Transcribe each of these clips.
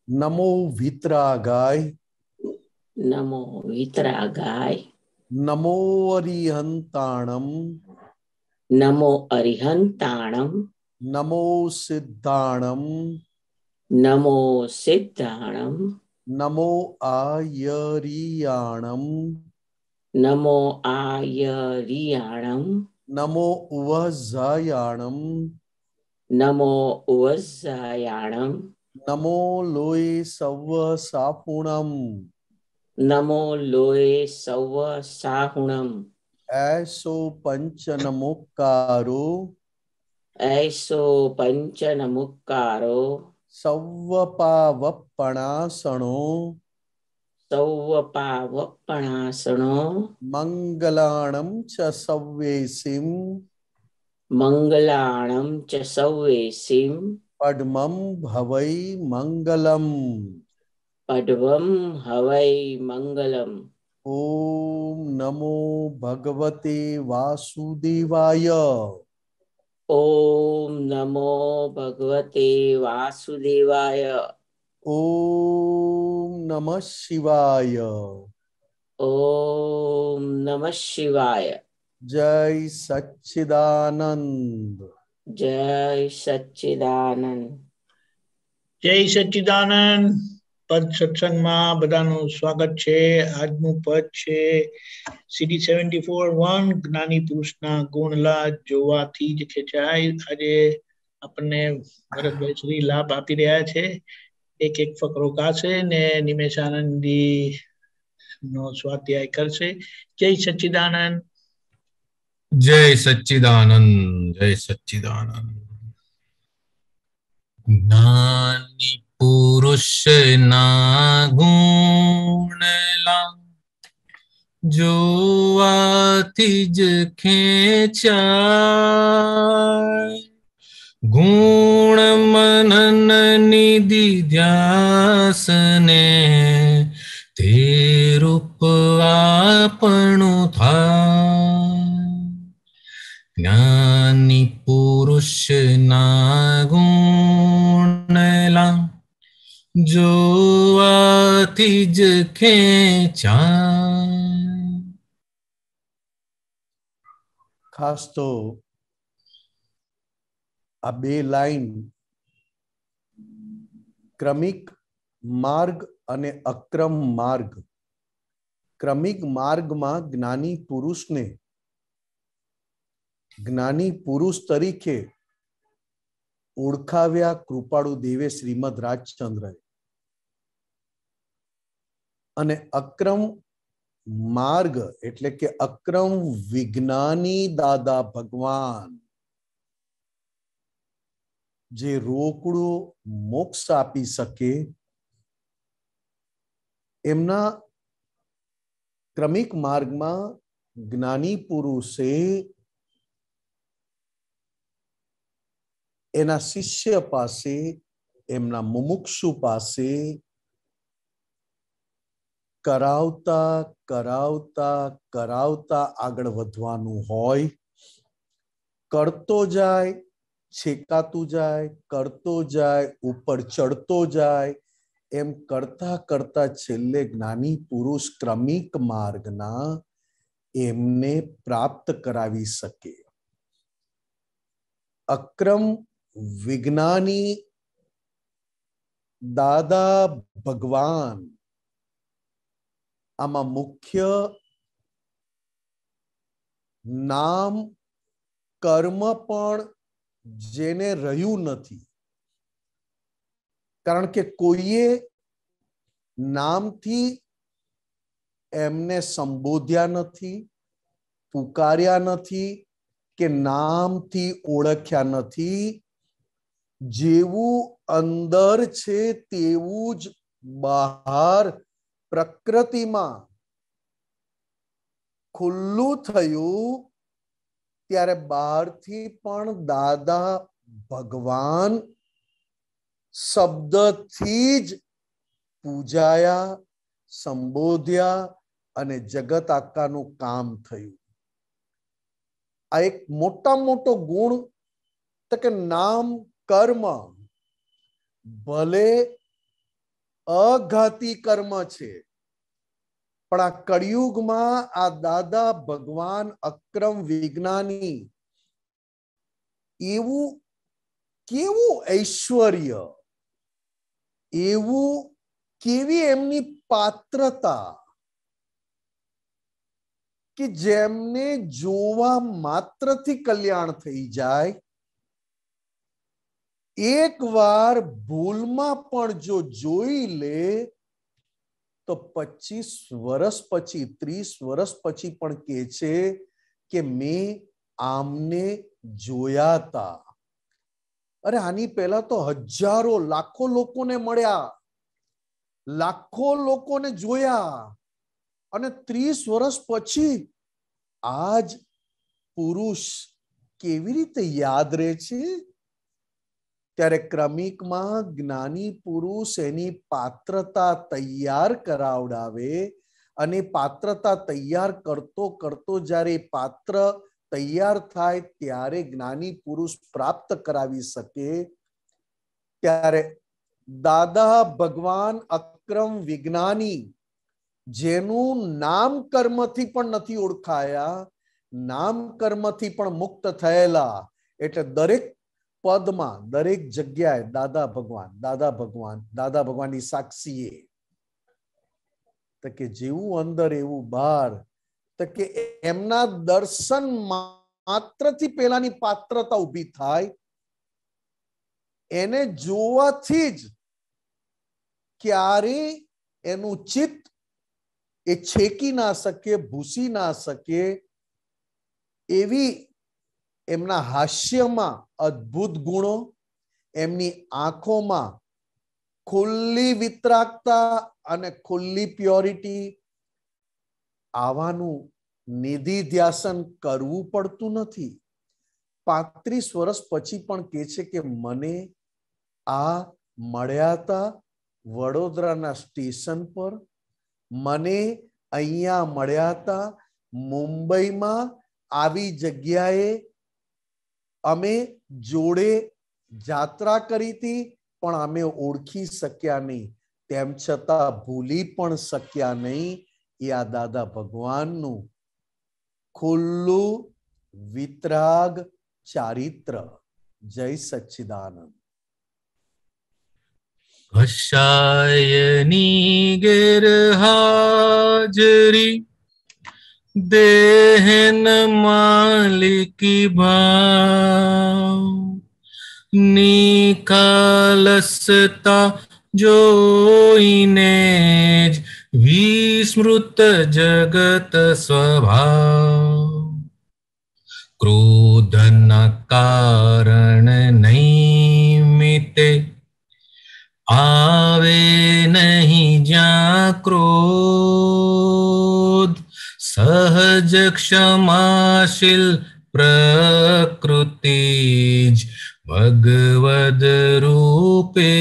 नमो वीतरागाय। नमो वितरागाय। नमो अरिहंताणम। नमो अरिहंताणम। नमो सिद्धाणम। नमो सिद्धाणम। नमो आयरियाणम। नमो आयरियाणम। नमो उवजायाणम। नमो उवज्जायाणम। नमो लोय सव सापुणम। नमो लोये सव्व साहुणम। ऐसो पंच नमोकारो। ऐसो पंचन मुक्कारो। सव्वपावपणासणो। सौव पावपणासणो। मंगलाणं च सव्येसिं। मंगलाणं च सव्येसिं। पद्मं भवै मंगलम्। पड्वं हवै मंगलम्। ओम नमो भगवते वासुदेवाय। ओम नमो भगवते वासुदेवाय। ओम नमः शिवाय। ओम नमः शिवाय। जय सच्चिदानंद। जय सच्चिदानंद। જય સચ્ચિદાનંદ પદ સત્સંગમાં બધાનું સ્વાગત છે। આજનું પદ છે CD 74:1 જ્ઞાની પુરુષના ગુણલા જોવાથી જ ખેંચાય। આજે આપણને ભરતભાઈ શ્રી લાભ આપી રહ્યા છે। એક એક ફકરો ગાશે ને નિમેશાનંદી નો સ્વાધ્યાય કરશે। જય સચ્ચિદાનંદ। जय सच्चिदानंद। जय सच्चिदानंद। ज्ञानी पुरुष ना गुणला जोवाથી જ ખેંચાય। ગુણ મનન નિધિ ધ્યાસને તે રૂપ આપણું થાય। જ્ઞાની પુરુષ ના ગુણલા જોવાથી જ ખેંચાય। ખાસ તો આ બે લાઈન ક્રમિક માર્ગ અને અક્રમ માર્ગ। ક્રમિક માર્ગમાં જ્ઞાની પુરુષને જ્ઞાની પુરુષ તરીકે ઓળખાવ્યા કૃપાળુ દેવે શ્રીમદ રાજચંદ્રએ, અને અક્રમ માર્ગ એટલે કે અક્રમ વિજ્ઞાની દાદા ભગવાન જે રોકડો મોક્ષ આપી શકે એમના ક્રમિક માર્ગમાં જ્ઞાની પુરુષે એના શિષ્ય પાસે, એમના મુમુક્ષુ પાસે કરાવતા કરાવતા કરાવતા આગળ વધવાનું હોય। કરતો જાય, છેકાતું જાય, કરતો જાય, ઉપર ચડતો જાય, એમ કરતા કરતા છેલ્લે જ્ઞાની પુરુષ ક્રમિક માર્ગના એમને પ્રાપ્ત કરાવી શકે। અક્રમ વિજ્ઞાની દાદા ભગવાન આમાં મુખ્ય નામ કર્મ પણ જેને રહ્યું નથી, કારણ કે કોઈએ નામથી એમને સંબોધ્યા નથી, પુકાર્યા નથી કે નામથી ઓળખ્યા નથી। જેવું અંદર છે તેવું જ બહાર પ્રકૃતિમાં ખુલ્લું થયું ત્યારે બહારથી પણ દાદા ભગવાન શબ્દથી જ પૂજાયા, સંબોધ્યા અને જગત આખાનું કામ થયું। આ એક મોટા મોટો ગુણ તો કે નામ કર્મ ભલે અઘાતી કર્મ છે. પણ આ કળિયુગમાં આ દાદા ભગવાન અક્રમ વિજ્ઞાની એવું કેવું ઐશ્વર્ય, એવું કેવી એમની પાત્રતા કે જેમને જોવા માત્રથી કલ્યાણ થઈ જાય. એક વાર ભૂલમાં પણ જો જોઈ લે તો 25 વર્ષ પછી 30 વર્ષ પછી પણ કહે છે કે મેં આમને જોયા હતા. અરે આની પહેલા તો હજારો લાખો લોકોને મળ્યા, લાખો લોકોને જોયા, અને 30 વર્ષ પછી આજ પુરુષ કેવી રીતે યાદ રહે છે? ત્યારે ક્રમિકમાં જ્ઞાની પુરુષ એની પાત્રતા તૈયાર કરાવડાવે, અને પાત્રતા તૈયાર કરતો કરતો જ્યારે પાત્ર તૈયાર થાય ત્યારે જ્ઞાની પુરુષ પ્રાપ્ત કરાવી શકે. ત્યારે દાદા ભગવાન અક્રમ વિજ્ઞાની, જેનું નામ કર્મથી પણ નથી ઓળખાયા, નામ કર્મથી પણ મુક્ત થયેલા, એટલે દરેક પદમાં દરેક જગ્યાએ દાદા ભગવાન, દાદા ભગવાન, દાદા ભગવાનની સાક્ષીએ. તો કે જેવું અંદર એવું બહાર. તો કે એમના દર્શન માત્રથી પેલાની પાત્રતા ઊભી થાય. એને જોવાથી જ ક્યારે એનું ચિત્ત એ છેકી ના શકે, ભૂસી ના શકે. એવી એમના હાસ્યમાં અદ્ભુત ગુણો, એમની આંખોમાં ખુલ્લી વિતરાગતા અને ખુલ્લી પ્યોરિટી. આવાનું નિધિ ધ્યાસન કરવું પડતું નથી. 35 વર્ષ પછી પણ કહે છે કે મને આ મળ્યા હતા વડોદરાના સ્ટેશન પર, મને અહીંયા મળ્યા હતા મુંબઈમાં, આવી જગ્યાએ અમે જોડે જાત્રા કરી હતી, પણ અમે ઓળખી શક્યા નહીં. તેમ છતાં ભૂલી પણ શક્યા નહીં. એ આ દાદા ભગવાનનું ખુલ્લું વિતરાગ ચારિત્ર. જય સચ્ચિદાનંદ. હર્ષાયની ગેરહાજરી દેહન માલિકી ભાવ, નિખાલસતા જોઈને જ વિસ્મૃત જગત સ્વભાવ. ક્રોધના કારણ નૈમિતે આવે નહીં જ્યાં ક્રોધ, સહજ ક્ષમાશીલ પ્રકૃતિ જ ભગવદ રૂપે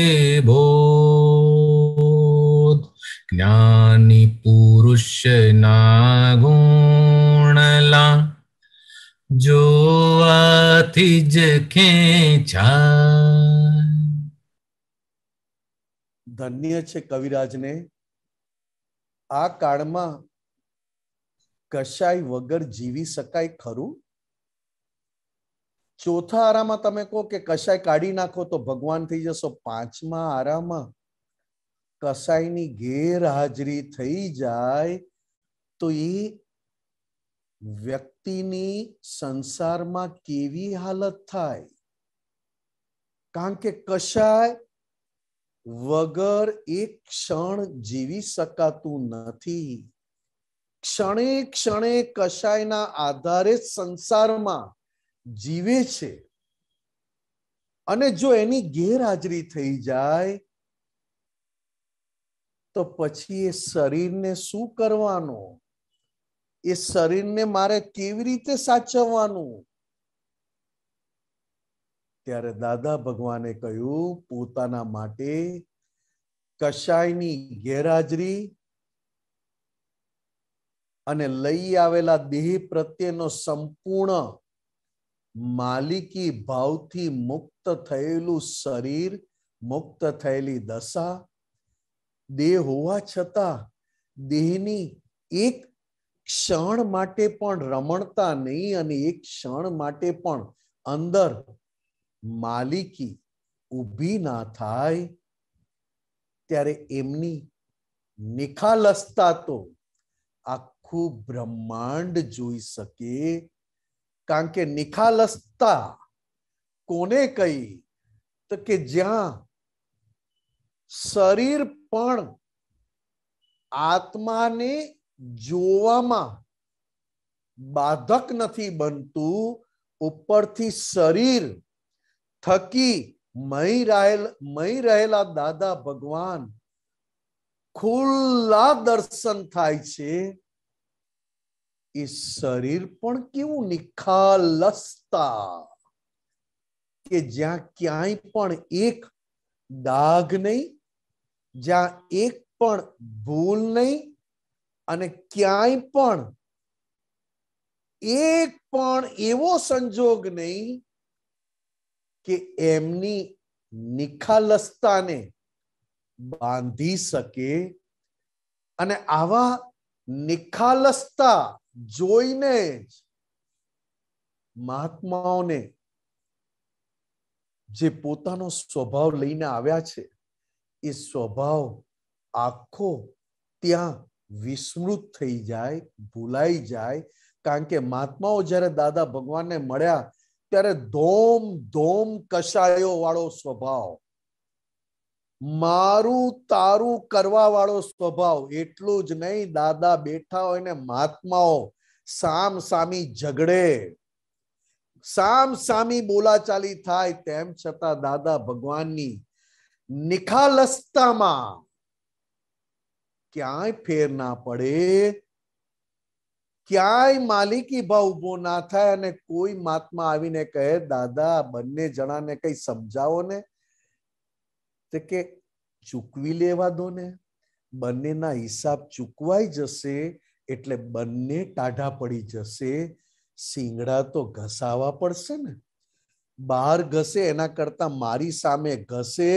બોધ. જ્ઞાની પુરુષના ગુણલા જોવાથી જ ખેંચાય. ધન્ય છે કવિરાજને. આ કાળમાં કશાય વગર જીવી શકાય ખરું? ચોથા આરામાં તમે કહો કે કશાય કાઢી નાખો તો ભગવાન થઈ જશો. પાંચમા આરામાં કશાયની ગેરહાજરી થઈ જાય તો એ વ્યક્તિની સંસારમાં કેવી હાલત થાય? કારણ કે કશાય વગર એક ક્ષણ જીવી શકાતું નથી. ક્ષણે ક્ષણે કશાયના આધારે સંસારમાં જીવે છે, અને જો એની ગેરહાજરી થઈ જાય તો પછી એ શરીરને શું કરવાનું? એ શરીરને મારે કેવી રીતે સાચવવાનું? ત્યારે દાદા ભગવાને કહ્યું પોતાના માટે કશાયની ગેરહાજરી અને લઈ આવેલા દેહ પ્રત્યેનો સંપૂર્ણ માલિકી ભાવથી મુક્ત થયેલું શરીર, મુક્ત થયેલી દશા, દેહ હોવા છતાં દેહની એક ક્ષણ માટે પણ રમણતા નહીં અને એક ક્ષણ માટે પણ અંદર માલિકી ઊભી ના થાય, ત્યારે એમની નિખાલસતા તો આખું બ્રહ્માંડ જોઈ શકે. કારણ કે નિખાલસતા કોને કહી? તો કે જ્યાં શરીર પણ આત્માને જોવામાં બાધક નથી બનતું, ઉપરથી શરીર થકી મહી રહેલા દાદા ભગવાન ખુલ્લા દર્શન થાય છે. એ શરીર પણ કેવું નિખાલસતા, કે જ્યાં ક્યાંય પણ એક દાગ નહીં, જ્યાં એક પણ ભૂલ નહીં, અને ક્યાંય પણ એક પણ એવો સંજોગ નહીં કે એમની નિખાલસતાને બાંધી શકે. અને આવા નિખાલસતા જોઈને જ મહાત્માઓને જે પોતાનો સ્વભાવ લઈને આવ્યા છે એ સ્વભાવ આખો ત્યાં વિસ્મૃત થઈ જાય, ભૂલાઈ જાય. કારણ કે મહાત્માઓ જ્યારે દાદા ભગવાનને મળ્યા ત્યારે ધોમ ધોમ કશાયો વાળો સ્વભાવ, મારું તારું કરવા વાળો સ્વભાવ. એટલું જ નહીં, દાદા બેઠા હોય ને મહાત્માઓ સામ સામી ઝઘડે, સામ સામી બોલાચાલી થાય, તેમ છતાં દાદા ભગવાનની નિખાલસતામાં ક્યાંય ફેર ના પડે, ક્યાંય માલિકી ભાવ ઉભો ના થાય. અને કોઈ મહાત્મા આવીને કહે, દાદા બંને જણાને કઈ સમજાવો ને, તો કે ચૂકવી લેવા દો ને, બંનેના હિસાબ ચૂકવાઈ જશે એટલે બંને ટાઢા પડી જશે. શિંગડા તો ઘસાવા પડશે ને, બહાર ઘસે એના કરતા મારી સામે ઘસે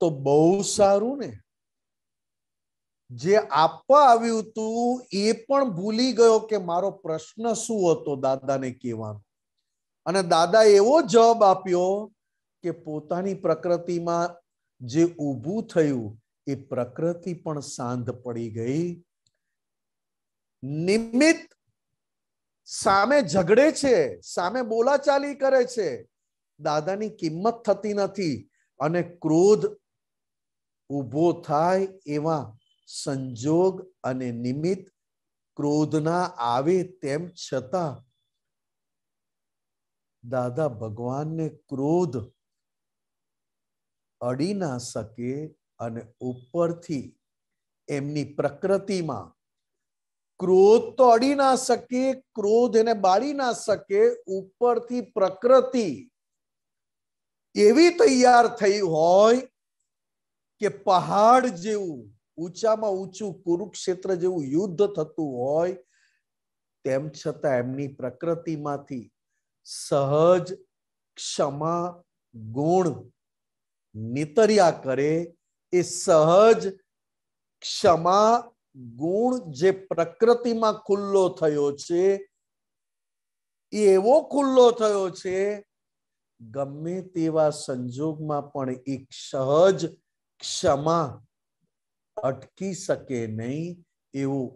તો બહુ સારું ને. જે આપવા આવ્યું હતું એ પણ ભૂલી ગયો કે મારો પ્રશ્ન શું હતો દાદાને કહેવાનો. અને દાદા એવો જવાબ આપ્યો કે પોતાની પ્રકૃતિમાં જે ઊભું થયું એ પ્રકૃતિ પણ શાંત પડી ગઈ. નિમિત્ત સામે ઝઘડે છે, સામે બોલાચાલી કરે છે, દાદાની કિંમત થતી નથી. અને ક્રોધ ઊભો થાય એવા સંજોગ અને નિમિત્ત ક્રોધના આવે, તેમ છતાં દાદા ભગવાનને ક્રોધ અડી ના શકે. અને ઉપરથી એમની પ્રકૃતિમાં ક્રોધ તો અડી ના શકે, ક્રોધ એને બાળી ના શકે. ઉપરથી પ્રકૃતિ એવી તૈયાર થઈ હોય કે પહાડ જેવું ઊંચામાં ઊંચું કુરુક્ષેત્ર જેવું યુદ્ધ થતું હોય, તેમ છતાં એમની પ્રકૃતિમાંથી સહજ ક્ષમા ગુણ નીતર્યા કરે. એ સહજ ક્ષમા ગુણ જે પ્રકૃતિમાં ખુલ્લો થયો છે, એવો ખુલ્લો થયો છે ગમે તેવા સંજોગમાં પણ એક સહજ ક્ષમા અટકી શકે નહીં. એવું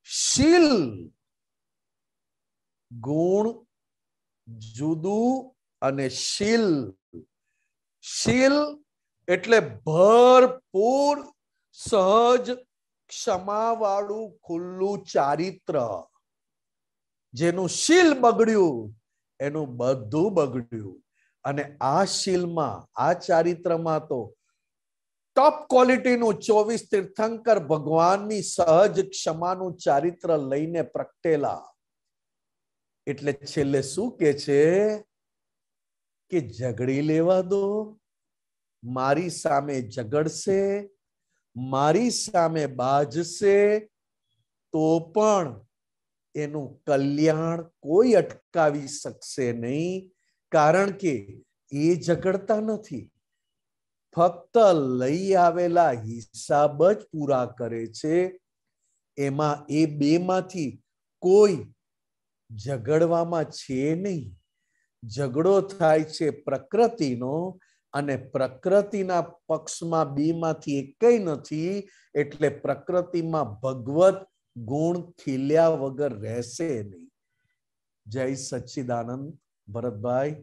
શીલ ગુણ જુદું અને શીલ, શીલ એટલે ભરપૂર સહજ ક્ષમા વાળું ખુલ્લું ચારિત્ર. જેનું શીલ બગડ્યું એનું બધું બગડ્યું. અને આ શીલમાં, આ ચારિત્રમાં તો ટોપ ક્વોલિટીનું 24 તીર્થંકર ભગવાનની સહજ ક્ષમાનું ચારિત્ર લઈને પ્રગટેલા. એટલે છેલ્લે શું કે છે કે ઝઘડી લેવા દો, મારી સામે ઝઘડશે, મારી સામે બાજશે તો પણ એનું કલ્યાણ કોઈ અટકાવી શકશે નહીં. કારણ કે એ ઝઘડતા નથી, ફક્ત લઈ આવેલા હિસાબ જ પૂરા કરે છે. એમાં એ બે માંથી કોઈ ઝઘડવામાં છે નહીં. ઝઘડો થાય છે પ્રકૃતિનો, અને પ્રકૃતિના પક્ષમાં બે માંથી એકય નથી. એટલે પ્રકૃતિમાં ભગવત ગુણ ખીલ્યા વગર રહેશે નહીં. જય સચ્ચિદાનંદ. ભરતભાઈ.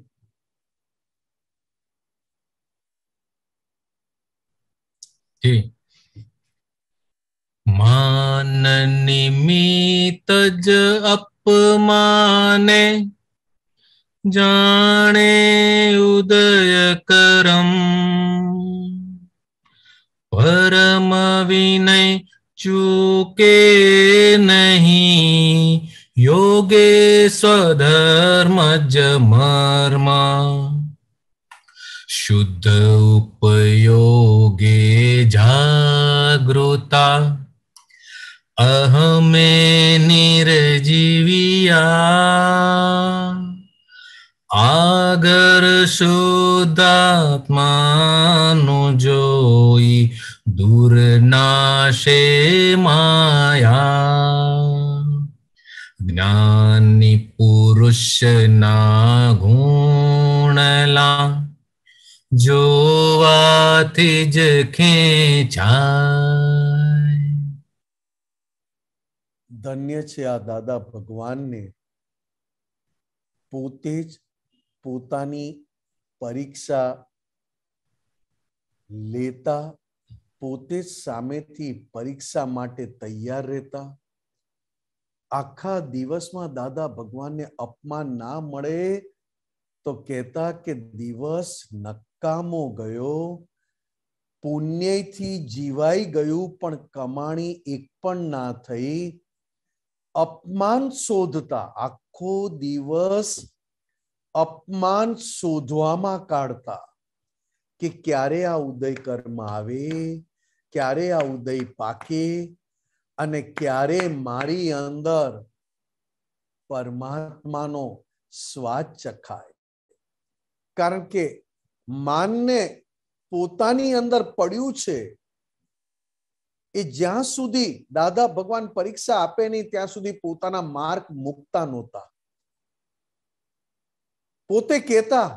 માન નિમિત્ત જ અપમાને જાણે ઉદય કરમ. પરમ વિનય ચૂકે નહીં યોગે સ્વધર્મ જ મર્મ. શુદ્ધ ઉપયોગે જાગૃતા અહમે નિર્જીવિયા. આગર શુદ્ધાત્માનું જોઈ દૂર નાશે માયા. જ્ઞાની પુરુષના ગુણલા જોવાથી જ ખેંચાય. ધન્ય છે આ દાદા ભગવાનને પોતે જ પોતાની પરીક્ષા લેતા, પોતે જ સામેથી પરીક્ષા માટે તૈયાર રહેતા. આખા દિવસમાં દાદા ભગવાનને અપમાન ના મળે તો કહેતા કે દિવસ નકામો ગયો, પુણ્યથી જીવાઈ ગયું પણ કમાણી એક પણ ના થઈ. અપમાન શોધતા, આખો દિવસ અપમાન શોધવામાં કાઢતા કે ક્યારે આ ઉદય કર્મ આવે, ક્યારે આ ઉદય પાકે અને ક્યારે મારી અંદર પરમાત્માનો સ્વાદ ચખાય. કારણ કે માનને પોતાની અંદર પડ્યું છે એ જ્યાં સુધી દાદા ભગવાન પરીક્ષા આપે નહીં ત્યાં સુધી પોતાના માર્ગ મૂકતા નહોતા. પોતે કહેતા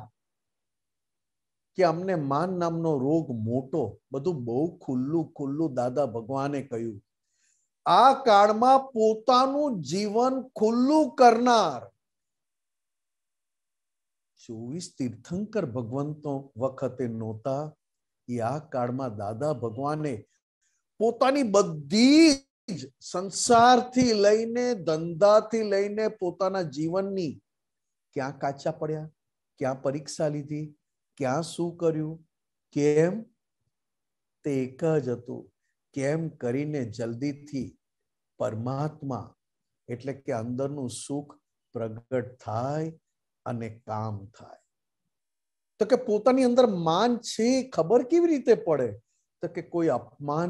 કે અમને માન નામનો રોગ મોટો, બધું બહુ ખુલ્લું ખુલ્લું દાદા ભગવાને કહ્યું. આ કાળમાં પોતાનું જીવન ખુલ્લું કરનાર 24 તીર્થંકર ભગવંતો વખતે નહોતા. એ આ કાળમાં દાદા ભગવાને પોતાની બધી જ સંસારથી લઈને ધંધાથી લઈને પોતાના જીવનની ક્યાં કાચા પડ્યા, ક્યાં પરીક્ષા લીધી, ક્યાં શું કર્યું, કેમ, તે એક જ હતું. કેમ કરીને જલ્દીથી પરમાત્મા એટલે કે અંદરનું સુખ પ્રગટ થાય અને કામ થાય. તો કે પોતાની અંદર માન છે ખબર કેવી રીતે પડે? તો કે કોઈ અપમાન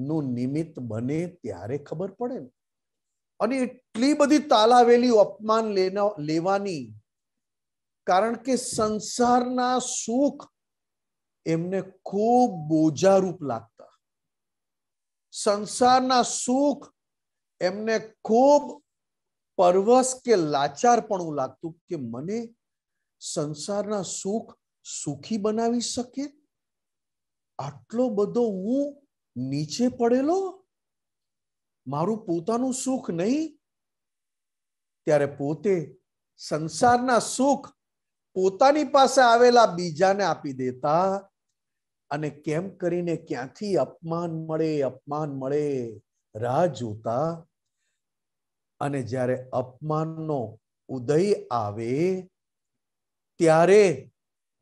નું નિમિત્ત બને ત્યારે ખબર પડે ને. અને એટલી બધી તાલાવેલી અપમાન લેવાની, કારણ કે સંસારના સુખ એમને ખૂબ બોજારૂપ લાગતા. સંસારના સુખ એમને ખૂબ પરવશ કે લાચારપણું લાગતું કે મને સંસારના સુખ સુખી બનાવી શકે, આટલો બધો હું નીચે પડેલો, મારું પોતાનું સુખ નહીં. ત્યારે પોતે સંસારના સુખ પોતાની પાસે આવેલા બીજાને આપી દેતા અને કેમ કરીને ક્યાંથી અપમાન મળે રાહ જોતા. અને જ્યારે અપમાનનો ઉદય આવે ત્યારે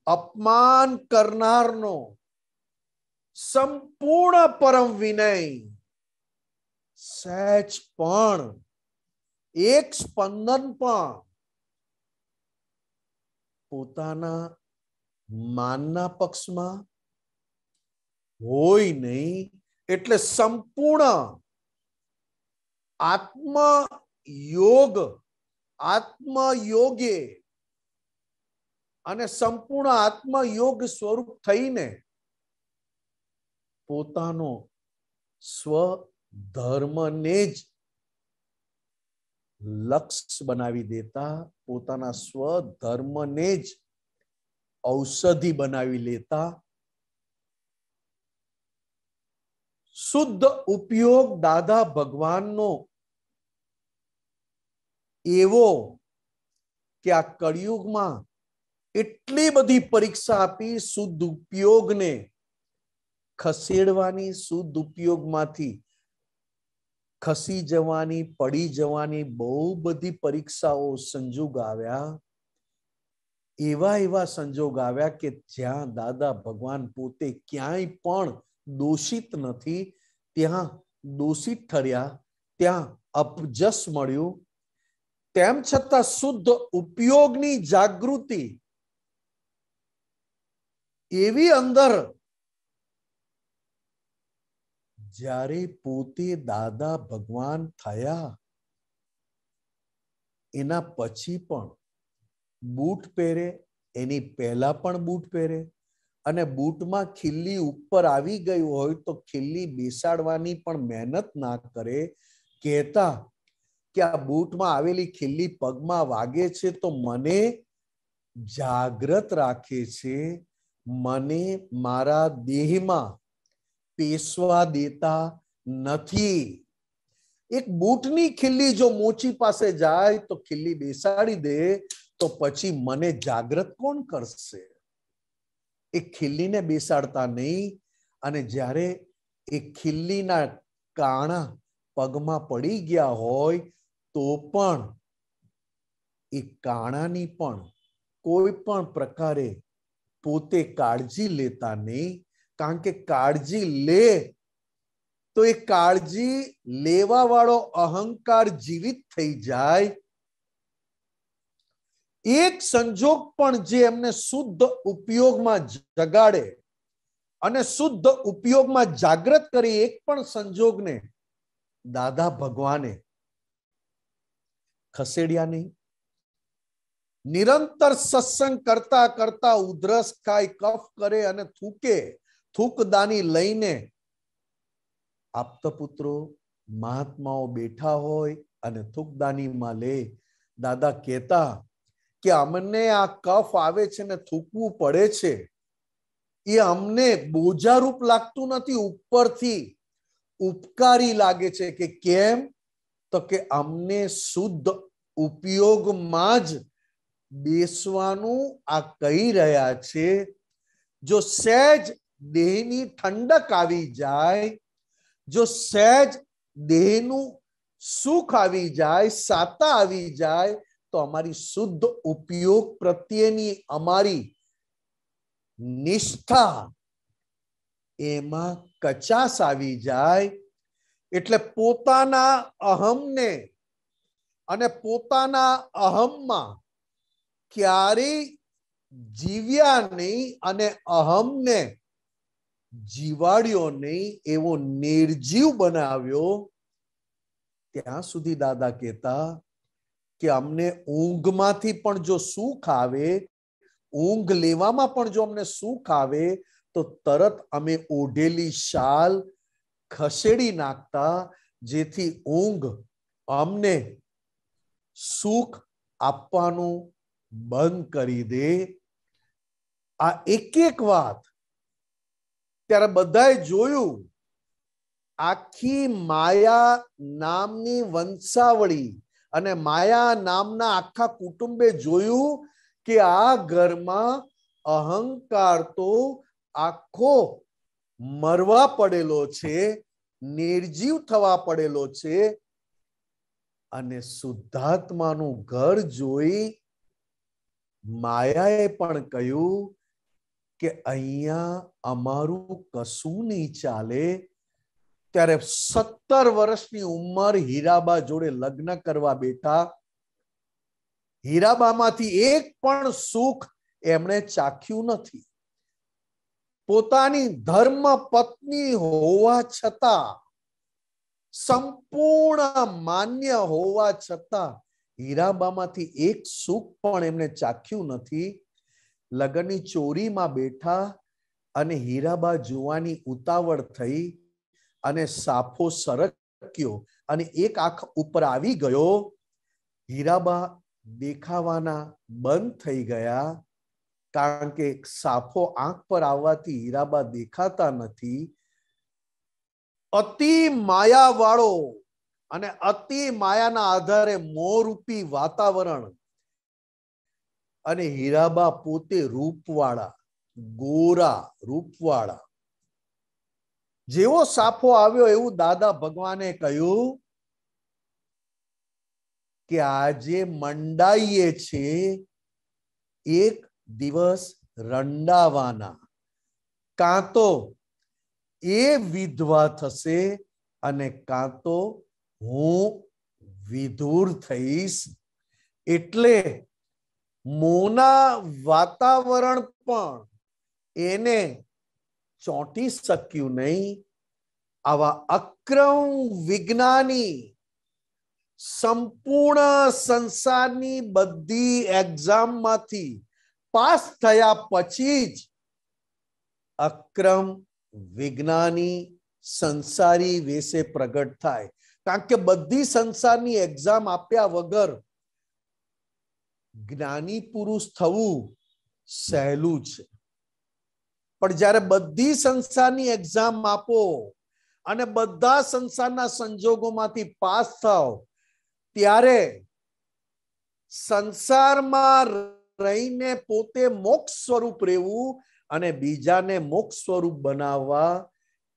અપમાન કરનારનો સંપૂર્ણ પરમ વિનય સહેજ પણ એક સ્પંદન પણ પોતાના માનના પક્ષમાં હોય નહીં. એટલે સંપૂર્ણ આત્મયોગે અને સંપૂર્ણ આત્મયોગ સ્વરૂપ થઈને પોતાનો સ્વ ધર્મને જ લક્ષ્ય બનાવી દેતા, પોતાના સ્વ ધર્મને જ ઔષધિ બનાવી લેતા, શુદ્ધ ઉપયોગ દાદા ભગવાનનો એવો કે આ કળિયુગમાં એટલી બધી પરીક્ષા આપી શુદ્ધ ઉપયોગને ખસેડવાની, શુદ્ધ ઉપયોગમાંથી ખસી જવાની, પડી જવાની બહુ બધી પરીક્ષાઓ સંજોગ આવ્યા. એવા સંજોગ આવ્યા કે જ્યાં દાદા ભગવાન પોતે ક્યાંય પણ દોષિત નથી, ત્યાં દોષિત ઠર્યા, ત્યાં અપજસ મળ્યું. તેમ છતાં શુદ્ધ ઉપયોગની જાગૃતિ એવી અંદર જ્યારે પોતે દાદા ભગવાન થયા એના પછી પણ બૂટ પહેરે, એની પહેલા પણ બૂટ પહેરે, અને બૂટમાં ખીલ્લી ઉપર આવી ગઈ હોય તો ખીલ્લી બેસાડવાની પણ મહેનત ના કરે. કહેતા કે આ બૂટમાં આવેલી ખીલ્લી પગમાં વાગે છે તો મને જાગ્રત રાખે છે, મને મારા દેહમાં પેસવા દેતા નથી. એક બૂટની ખીલ્લી જો મોચી પાસે જાય તો ખીલ્લી બેસાડી દે તો પછી મને જાગ્રત કોણ કરશે? એ ખીલ્લીને બેસાડતા નહીં. અને જ્યારે એ ખીલ્લીના કાણા પગમાં પડી ગયા હોય તો પણ એ કાણાની પણ કોઈ પણ પ્રકારે પોતે કાળજી લેતા નહીં. કારણ કે કાળજી લે તો એ કાળજી લેવા વાળો અહંકાર જીવિત થઈ જાય. એક સંજોગ પણ જે એમને શુદ્ધ ઉપયોગમાં જગાડે અને શુદ્ધ ઉપયોગમાં જાગૃત કરી, એક પણ સંજોગને દાદા ભગવાને ખસેડ્યા નહીં. નિરંતર સત્સંગ કરતા કરતા ઉધરસ ખાય, કફ કરે અને થૂકે, થૂકદાની લઈને આપતપુત્રો મહાત્માઓ બેઠા હોય અને થૂકદાનીમાં લે. દાદા કહેતા કે અમને આ કફ આવે છે ને થૂકવું પડે છે, એ અમને બોજારૂપ લાગતું નથી, ઉપરથી ઉપકારી લાગે છે. કે કેમ? તો કે અમને શુદ્ધ ઉપયોગમાં જ બેસવાનું આ કહી રહ્યા છે. જો સહેજ દેહની ઠંડક આવી જાય, જો સહેજ દેહનું સુખ આવી જાય, સાતા આવી જાય તો અમારી શુદ્ધ ઉપયોગ પ્રત્યેની અમારી નિષ્ઠા એમાં કચાશ આવી જાય. એટલે પોતાના અહમને અને પોતાના અહમમાં ક્યારેય જીવ્યા નહીં અને અહમને જીવાડ્યો નહીં, એવો નિર્જીવ બનાવ્યો. ત્યાં સુધી દાદા કહેતા કે અમને ઊંઘમાંથી પણ જો સુખ આવે, ઊંઘ લેવામાં પણ જો અમને સુખ આવે તો તરત અમે ઓઢેલી શાલ ખસેડી નાખતા, જેથી ઊંઘ અમને સુખ આપવાનું બંધ કરી દે. આ એક વાત ત્યારે બધાએ જોયું. આખી માયા નામની વંશાવળી અને માયા નામના આખા કુટુંબે જોયું કે આ ઘરમાં અહંકાર તો આખો મરવા પડેલો છે, નિર્જીવ થવા પડેલો છે. અને શુદ્ધાત્માનું ઘર જોઈ માયાએ પણ કહ્યું કે અહીંયા અમારું કશું નહીં ચાલે. ત્યારે 17 વર્ષની ઉંમર હીરાબા જોડે લગ્ન કરવા બેઠા. હીરાબામાંથી એક પણ સુખ એમણે ચાખ્યું નથી. પોતાની ધર્મ પત્ની હોવા છતાં, સંપૂર્ણ માન્ય હોવા છતાં હીરાબામાંથી એક સુખ પણ એમને ચાખ્યું નથી. લગનની ચોરીમાં બેઠા અને હીરાબા જોવાની ઉતાવળ થઈ અને સાફો સરક્યો અને એક આંખ ઉપર આવી ગયો. હીરાબા દેખાવાના બંધ થઈ ગયા, કારણ કે સાફો આંખ પર આવવાથી હીરાબા દેખાતા નથી. અતિ માયાવાળો અને અતિ માયાના આધારે મોહરૂપી વાતાવરણ અને હીરાબા પોતે રૂપવાળા, ગોરા રૂપવાળા. જેવો સાફો આવ્યો એવું દાદા ભગવાને કહ્યું કે આજે મંડાઈએ છે, એક દિવસ રંડાવાના, કાં તો એ વિધવા થશે અને કાં તો હું વિધુર થઈશ. એટલે મોના વાતાવરણ પણ એને ચોંટી શક્યું નહીં. આવા અક્રમ વિજ્ઞાની સંપૂર્ણ સંસારની બધી એક્ઝામમાંથી પાસ થયા પછી જ અક્રમ વિજ્ઞાની સંસારી વેશે પ્રગટ થાય. કારણ કે બધી સંસારની એક્ઝામ આપ્યા વગર જ્ઞાની પુરુષ થવું સહેલું છે, પણ જ્યારે બધી સંસારની એક્ઝામ આપો અને બધા સંસારના સંજોગોમાંથી પાસ થાવ, ત્યારે સંસારમાં રહીને પોતે મોક્ષ સ્વરૂપ રહેવું અને બીજાને મોક્ષ સ્વરૂપ બનાવવા,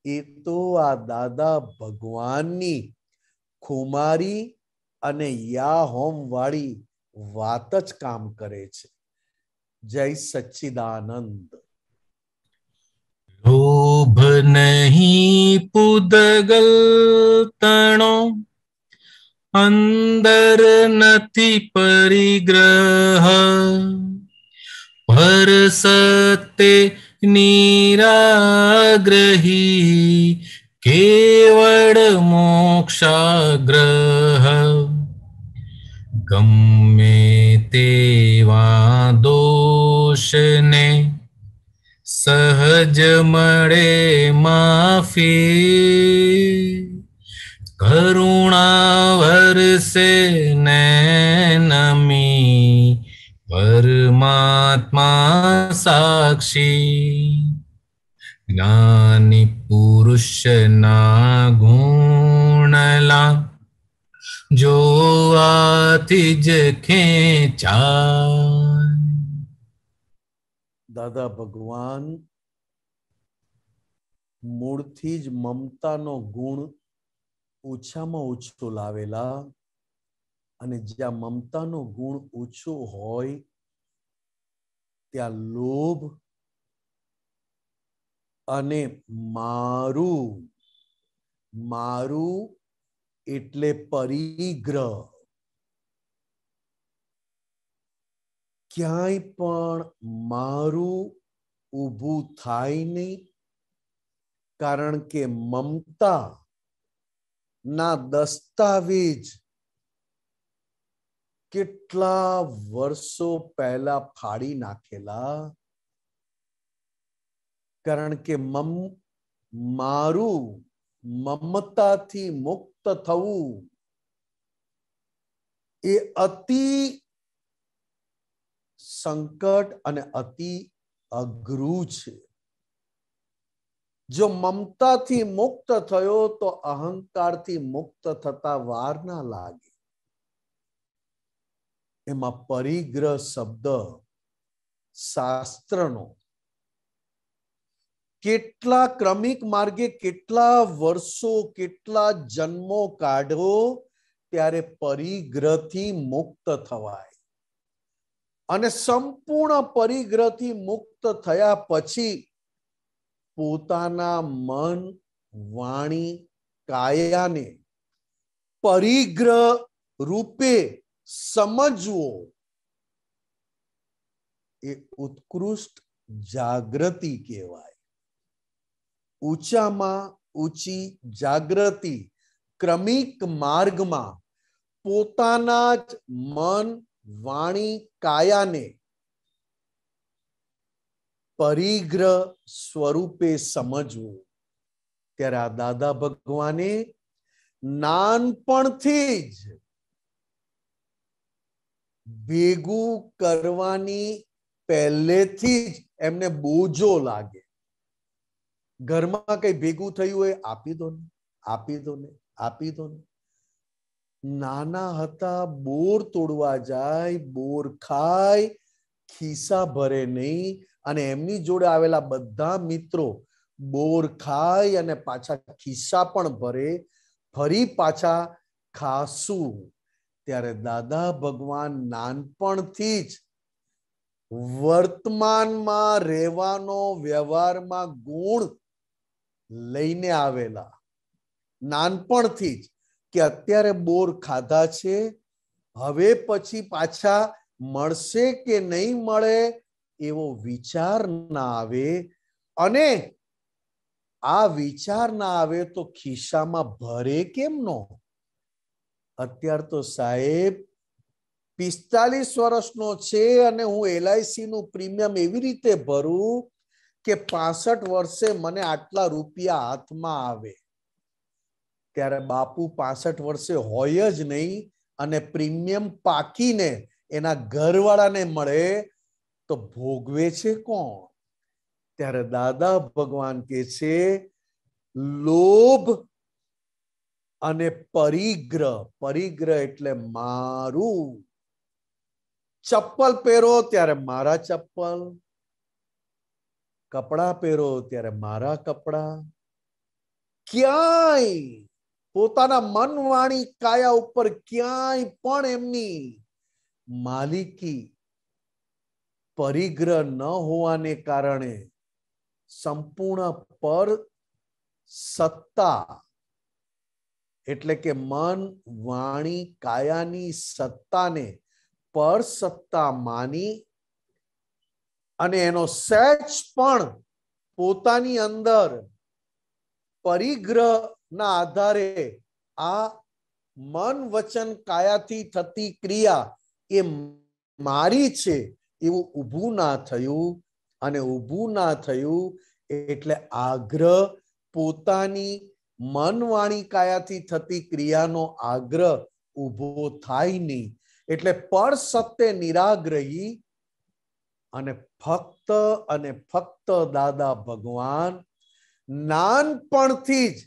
એ તો આ દાદા ભગવાનની ખુમારી અને યા હોમ વાળી વાત જ કામ કરે છે. જય સચ્ચિદાનંદ. લોભ નહીં પુદગલ તણો, અંદર નથી પરિગ્રહ, ભરસતે નિરાગ્રહી, કેવળ મોક્ષાગ્રહ. ગમે તેવા દોષને સહજ મળે માફી, કરુણા વરસે નમી, પરમાત્મા સાક્ષી. જ્ઞાની પુરુષના ગુણલા, જોવાથી જ ખેંચાય. દાદા ભગવાન મૂળથી જ મમતાનો ગુણ ઓછામાં ઓછો લાવેલા, અને જ્યાં મમતાનો ગુણ ઓછો હોય ત્યાં લોભ અને મારું એટલે પરિગ્રહ ક્યાંય પણ મારું ઊભું થાય નહીં. કારણ કે મમતા ના દસ્તાવેજ કેટલા વર્ષો પહેલા ફાડી નાખેલા. કારણ કે મારું મમતાથી મુક્ત થવું એ અતિ સંકટ અને અતિ અઘરું છે. જો મમતાથી મુક્ત થયો તો અહંકારથી મુક્ત થતા વાર ના લાગે. એમાં પરિગ્રહ શબ્દ શાસ્ત્રનો કેટલા ક્રમિક માર્ગે કેટલા વર્ષો કેટલા જન્મો કાઢો ત્યારે પરિગ્રહથી મુક્ત થવાય. અને સંપૂર્ણ પરિગ્રહથી મુક્ત થયા પછી પોતાના મન, વાણી, કાયાને પરિગ્રહ રૂપે સમજવો એ ઉત્કૃષ્ટ જાગૃતિ કહેવાય. ઊંચામાં ઊંચી જાગૃતિ ક્રમિક માર્ગમાં પોતાના જ મન, વાણી, કાયાને પરિગ્રહ સ્વરૂપે સમજવું, ત્યારે આ દાદા ભગવાને નાનપણથી જ ભેગું કરવાની પહેલેથી જ એમને બોજો લાગે. ઘરમાં કઈ ભેગું થયું હોય, આપી દો ને, આપી દો ને, આપી દો ને. નાના હતા બોર તોડવા જાય, બોર ખાય, ખિસ્સા ભરે નહીં, અને એમની જોડે આવેલા બધા મિત્રો બોર ખાય અને પાછા ખિસ્સા પણ ભરે, ફરી પાછા ખાશું. ત્યારે દાદા ભગવાન નાનપણથી જ વર્તમાનમાં રહેવાનો વ્યવહારમાં ગુણ લઈને આવેલા. નાનપણથી જ કે અત્યારે બોર ખાધા છે, હવે પછી પાછા મળશે કે નહીં મળે એવો વિચાર ના આવે, અને આ વિચાર ના આવે તો ખિસ્સામાં ભરે કેમ નો? અત્યાર તો સાહેબ 45 વર્ષનો છે અને હું LIC નું પ્રીમિયમ એવી રીતે ભરું કે 65 વર્ષે મને આટલા રૂપિયા હાથમાં આવે. ત્યારે બાપુ 65 વર્ષે હોય જ નહીં, અને પ્રીમિયમ પાકીને એના ઘરવાળાને મળે તો ભોગવે છે કોણ? ત્યારે દાદા ભગવાન કે છે લોભ અને પરિગ્રહ. પરિગ્રહ એટલે મારું. ચપ્પલ પહેરો ત્યારે મારા ચપ્પલ, કપડા પહેરો ત્યારે મારા કપડા. ક્યાંય પોતાના મન વાણી કાયા ઉપર ક્યાંય પણ એમની માલિકી પરિગ્રહ ન હોવાને કારણે સંપૂર્ણ પર સત્તા, એટલે કે મન વાણી કાયાની સત્તાને પર સત્તા માની અને એનો સહેજ પણ પોતાની અંદર પરિગ્રહના આધારે આ મન વચન કાયાથી થતી ક્રિયા એ મારી છે એવું ઊભું ના થયું. અને ઊભું ના થયું એટલે આગ્રહ, પોતાની મન વાણી કાયાથી થતી ક્રિયાનો આગ્રહ ઊભો થાય નહીં. એટલે પર સત્ય નિરાગ્રહી અને ફક્ત દાદા ભગવાન નાનપણથી જ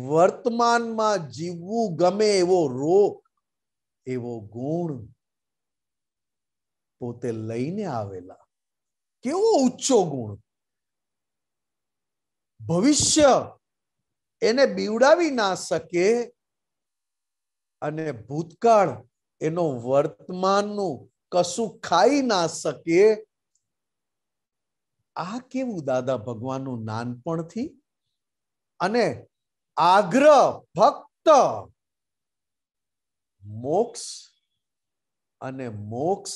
વર્તમાનમાં જીવવું ગમે એવો રોગ, એવો ગુણ પોતે લઈને આવેલા. કેવો ઊંચો ગુણ! ભવિષ્ય એને બીવડાવી ના શકે અને ભૂતકાળ એનો વર્તમાનનું કશું ખાઈ ના શકે. આ કેવું દાદા ભગવાનનું નાનપણથી! અને આગ્રહ ફક્ત મોક્ષ, અને મોક્ષ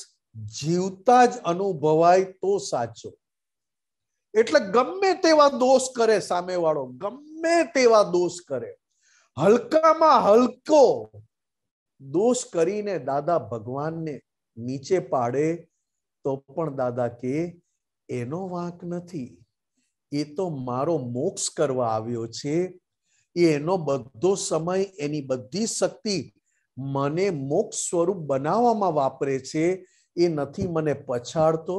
જીવતા જ અનુભવાય તો સાચો. એટલે ગમે તેવા દોષ કરે સામેવાળો, ગમે તેવા દોષ કરે, હલકામાં હલકો દોષ કરીને દાદા ભગવાનને નીચે પાડે તો પણ દાદા કે એનો વાંક નથી, એ તો મારો મોક્ષ કરવા આવ્યો છે. એનો બધો સમય, એની બધી શક્તિ મને મોક્ષ સ્વરૂપ બનાવવામાં વાપરે છે. એ નથી મને પછાડતો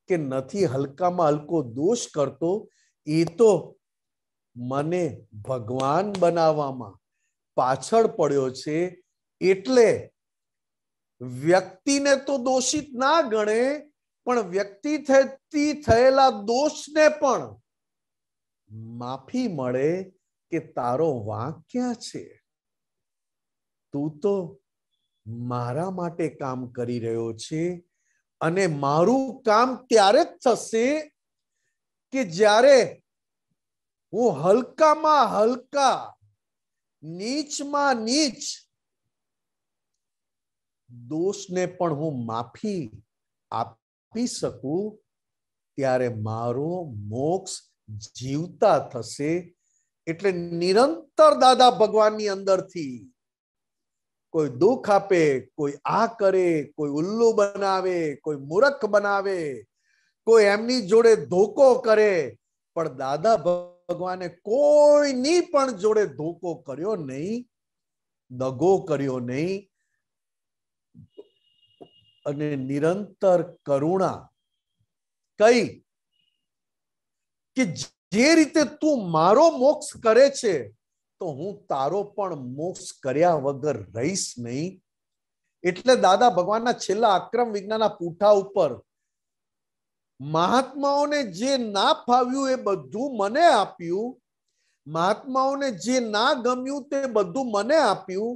કે નથી હલકામાં હલકો દોષ કરતો, એ તો મને ભગવાન બનાવવામાં પાછળ પડ્યો છે. એટલે વ્યક્તિને તો દોષિત ના ગણે, પણ વ્યક્તિથી થયેલા દોષને પણ માફી મળે કે તારો વાંક ક્યાં છે? તું તો મારા માટે કામ કરી રહ્યો છે, અને મારું કામ ત્યારે જ થશે કે જ્યારે હું હલકામાં હલકા, નીચમાં નીચ દોષને પણ હું માફી આપી શકું, ત્યારે મારો મોક્ષ જીવતા થશે. એટલે નિરંતર દાદા ભગવાનની અંદરથી કોઈ દુઃખ આપે, કોઈ આ કરે, કોઈ ઉલ્લુ બનાવે, કોઈ મૂર્ખ બનાવે, કોઈ એમની જોડે ધોકો કરે, પણ દાદા ભગવાને કોઈની પણ જોડે ધોકો કર્યો નહીં, દગો કર્યો નહીં, અને નિરંતર કરુણા કઈ કે જે રીતે તું મારો મોક્ષ કરે છે તો હું તારો પણ મોક્ષ કર્યા વગર રહીશ નહીં. એટલે દાદા ભગવાનના છેલ્લા અક્રમ વિજ્ઞાનના પૂઠા ઉપર મહાત્માઓને જે ના ફાવ્યું એ બધું મને આપ્યું, મહાત્માઓને જે ના ગમ્યું તે બધું મને આપ્યું,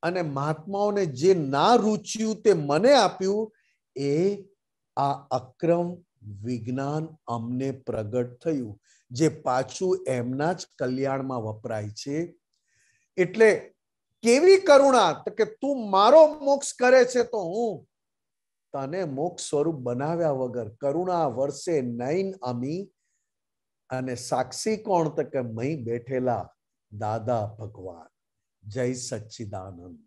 અને મહાત્માઓને જે ના રૂચ્યું તે મને આપ્યું. એ આ અક્રમ વિજ્ઞાન અમને પ્રગટ થયું, જે પાછું એમના જ કલ્યાણમાં વપરાય છે. એટલે કેવી કરુણા, તો કે તું મારો મોક્ષ કરે છે તો હું તને મોક્ષ સ્વરૂપ બનાવ્યા વગર કરુણા વર્ષે નૈન અમી. અને સાક્ષી કોણ, તો કે મહી બેઠેલા દાદા ભગવાન. જય સચ્ચિદાનંદ.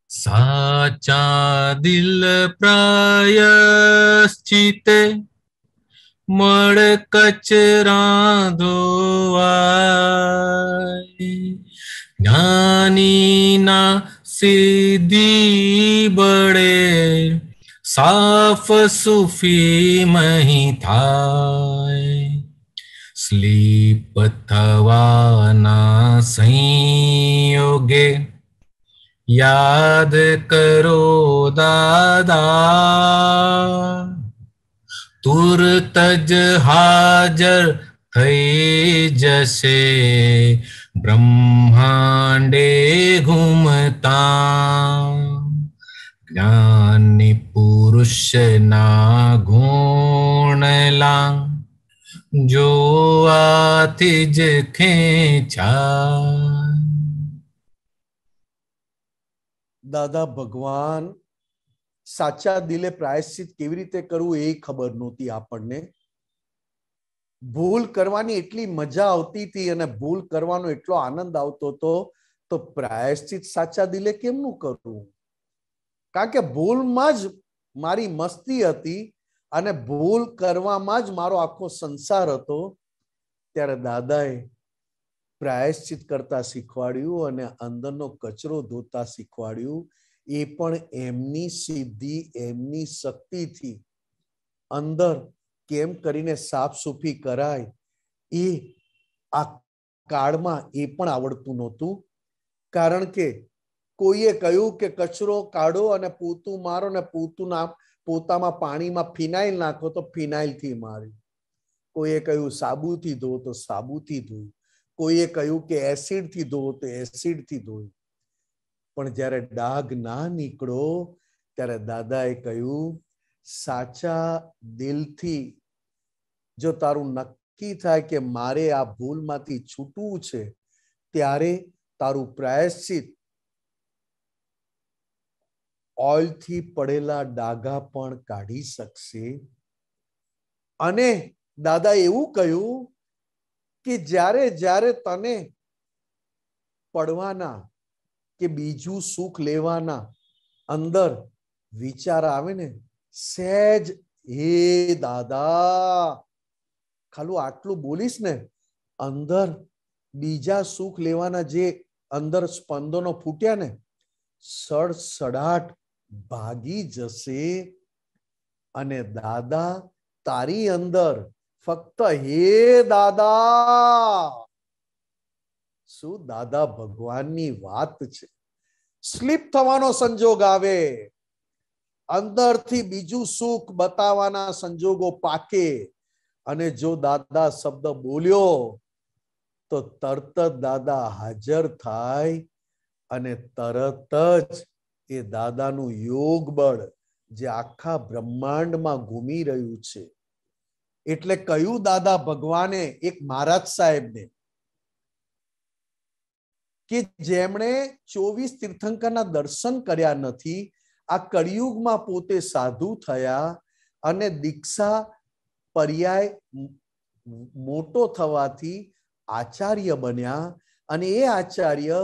સાચા દિલ પ્રાયશ્ચિતે મળ કચરા ધોવાય. જ્ઞાનીના સિદ્ધિ બળે સાફ સુફી મહી થાય. સ્લીપ થવાના સંયોગે યાદ કરો દાદા. તુરત જ હાજર થઈ જશે બ્રહ્માંડે ઘૂમતા. જ્ઞાની પુરુષના ગુણલા જોવાથી જ ખેંચાય. દાદા ભગવાન સાચા દિલે પ્રાયશ્ચિત કેવી રીતે કરવું એ ખબર નહોતી આપણને. ભૂલ કરવાની એટલી મજા આવતી હતી અને ભૂલ કરવાનો એટલો આનંદ આવતો હતો, તો પ્રાયશ્ચિત સાચા દિલે કેમનું કરવું? કારણ કે ભૂલમાં જ મારી મસ્તી હતી અને ભૂલ કરવામાં જ મારો આખો સંસાર હતો. ત્યારે દાદાએ પ્રાયશ્ચિત કરતા શીખવાડ્યું અને અંદરનો કચરો ધોતા શીખવાડ્યું. એ પણ એમની સિદ્ધિ, એમની શક્તિથી અંદર કેમ કરીને સાફ સુફી કરાય એ આ કાળમાં એ પણ આવડતું નહોતું. કારણ કે કોઈએ કહ્યું કે કચરો કાઢો અને પોતું મારો ને પોતામાં પાણીમાં ફિનાઇલ નાખો તો ફિનાઇલથી માર્યું. કોઈએ કહ્યું સાબુથી ધો તો સાબુથી ધોયું. કોઈએ કહ્યું કે એસિડથી ધો તો એસિડથી ધોયું. પણ જ્યારે ડાઘ ના નીકળો ત્યારે દાદાએ કહ્યું સાચા દિલથી જો તારું નક્કી થાય કે મારે આ ભૂલમાંથી છૂટવું છે, ત્યારે તારું પ્રાયશ્ચિત ઓઇલથી પડેલા ડાઘા પણ કાઢી શકશે. અને દાદા એવું કહ્યું કે જ્યારે જ્યારે તને પડવાના કે બીજું સુખ લેવાના અંદર વિચાર આવે ને, સહેજ હે દાદા ખાલી આટલું બોલીશ ને, અંદર બીજા સુખ લેવાના જે અંદર સ્પંદનો ફૂટ્યા ને, સડસડાટ ભાગી જશે. અને દાદા તારી અંદર ફક્ત હે દાદા. શું દાદા ભગવાનની વાત છે. સ્લીપ થવાનો સંજોગ આવે, અંદરથી બીજું સુખ બતાવવાના સંજોગો પાકે, અને જો દાદા શબ્દ બોલ્યો તો તરત જ દાદા હાજર થાય અને તરત જ એ દાદાનું યોગ બળ જે આખા બ્રહ્માંડમાં ઘૂમી રહ્યું છે. એટલે કહ્યું દાદા ભગવાને એક મહારાજ સાહેબને કે જેમણે 24 તીર્થંકરના દર્શન કર્યા નથી, આ કળિયુગમાં પોતે સાધુ થયા અને દીક્ષા પર્યાય મોટો થવાથી આચાર્ય બન્યા. અને એ આચાર્ય